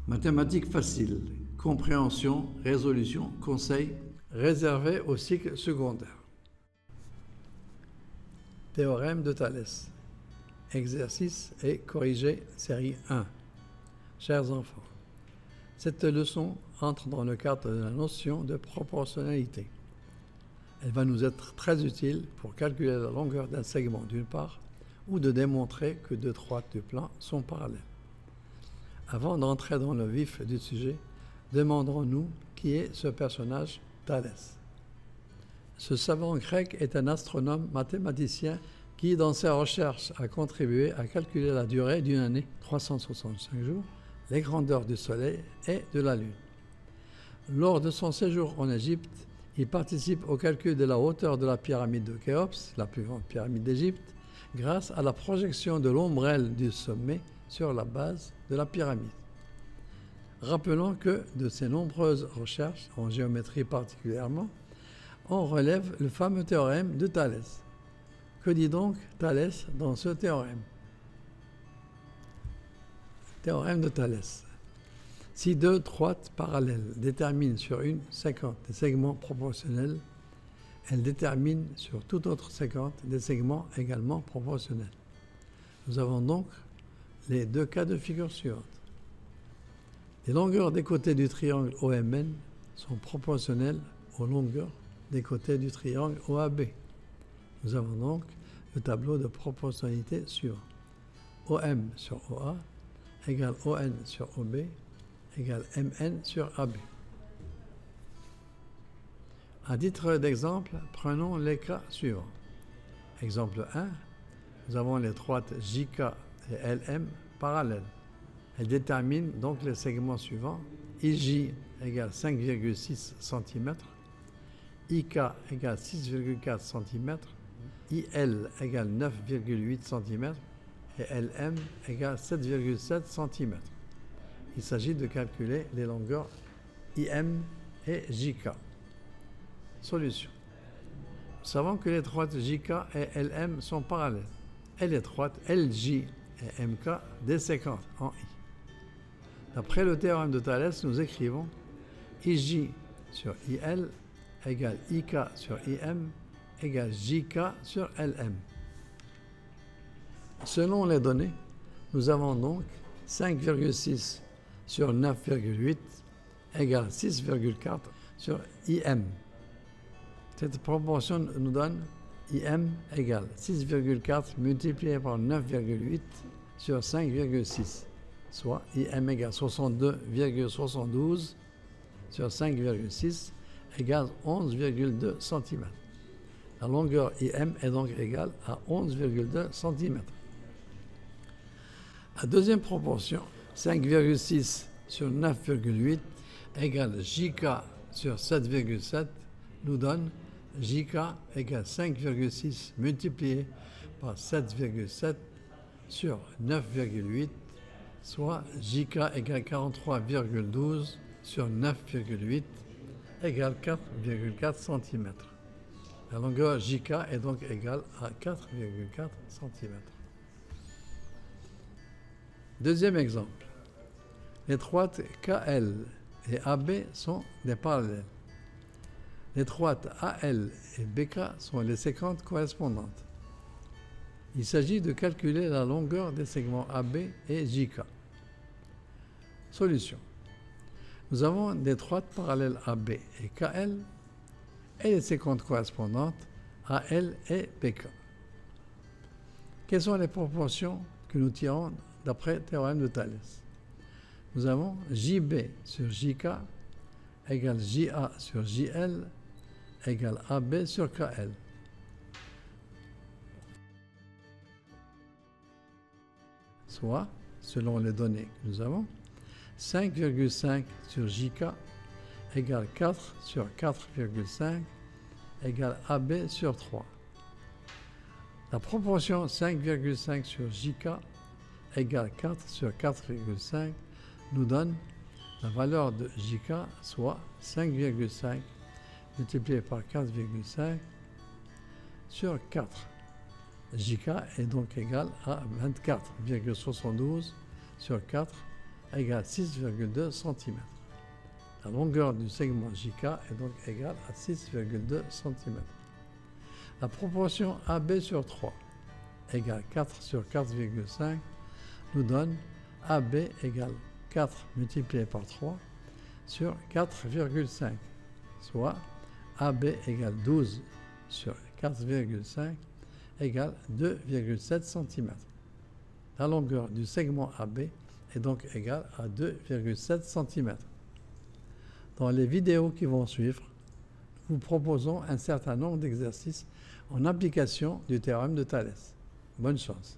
Mathématiques faciles, compréhension, résolution, conseil, réservé au cycle secondaire. Théorème de Thalès. Exercice et corrigé, série 1. Chers enfants, cette leçon entre dans le cadre de la notion de proportionnalité. Elle va nous être très utile pour calculer la longueur d'un segment d'une part ou de démontrer que deux droites du plan sont parallèles. Avant d'entrer dans le vif du sujet, demandons-nous qui est ce personnage Thalès. Ce savant grec est un astronome mathématicien qui, dans ses recherches, a contribué à calculer la durée d'une année, 365 jours, les grandeurs du Soleil et de la Lune. Lors de son séjour en Égypte, il participe au calcul de la hauteur de la pyramide de Khéops, la plus grande pyramide d'Égypte, grâce à la projection de l'ombrelle du sommet sur la base de la pyramide. Rappelons que de ces nombreuses recherches, en géométrie particulièrement, on relève le fameux théorème de Thalès. Que dit donc Thalès dans ce théorème? Théorème de Thalès. Si deux droites parallèles déterminent sur une séquence des segments proportionnels, elles déterminent sur toute autre séquence des segments également proportionnels. Nous avons donc les deux cas de figure suivantes. Les longueurs des côtés du triangle OMN sont proportionnelles aux longueurs des côtés du triangle OAB. Nous avons donc le tableau de proportionnalité suivant. OM sur OA égale ON sur OB égale MN sur AB. À titre d'exemple, prenons les cas suivants. Exemple 1, nous avons les droites JK et LM parallèles. Elles déterminent donc les segments suivants. IJ égale 5,6 cm, IK égale 6,4 cm, IL égale 9,8 cm et LM égale 7,7 cm. Il s'agit de calculer les longueurs IM et JK. Solution. Nous savons que les droites JK et LM sont parallèles et les droites LJ et MK déséquentes en I. D'après le théorème de Thalès, nous écrivons IJ sur IL égale IK sur IM égale JK sur LM. Selon les données, nous avons donc 5,6 sur 9,8 égale 6,4 sur IM. Cette proportion nous donne IM égale 6,4 multiplié par 9,8 sur 5,6, soit IM égale 62,72 sur 5,6 égale 11,2 cm. La longueur IM est donc égale à 11,2 cm. La deuxième proportion, 5,6 sur 9,8 égale JK sur 7,7, nous donne JK égale 5,6 multiplié par 7,7 sur 9,8, soit JK égale 43,12 sur 9,8 égale 4,4 cm. La longueur JK est donc égale à 4,4 cm. Deuxième exemple. Les droites KL et AB sont des parallèles. Les droites AL et BK sont les séquences correspondantes. Il s'agit de calculer la longueur des segments AB et JK. Solution. Nous avons des droites parallèles AB et KL et les séquences correspondantes AL et BK. Quelles sont les proportions que nous tirons d'après le théorème de Thalès? Nous avons JB sur JK égale JA sur JL égale AB sur KL. Soit, selon les données que nous avons, 5,5 sur JK égale 4 sur 4,5 égale AB sur 3. La proportion 5,5 sur JK égale 4 sur 4,5 nous donne la valeur de JK, soit 5,5 multiplié par 4,5 sur 4. JK est donc égal à 24,72 sur 4 égale 6,2 cm. La longueur du segment JK est donc égale à 6,2 cm. La proportion AB sur 3 égale 4 sur 4,5 nous donne AB égale 4 multiplié par 3 sur 4,5, soit AB égale 12 sur 4,5 égale 2,7 cm. La longueur du segment AB est donc égale à 2,7 cm. Dans les vidéos qui vont suivre, nous vous proposons un certain nombre d'exercices en application du théorème de Thalès. Bonne chance.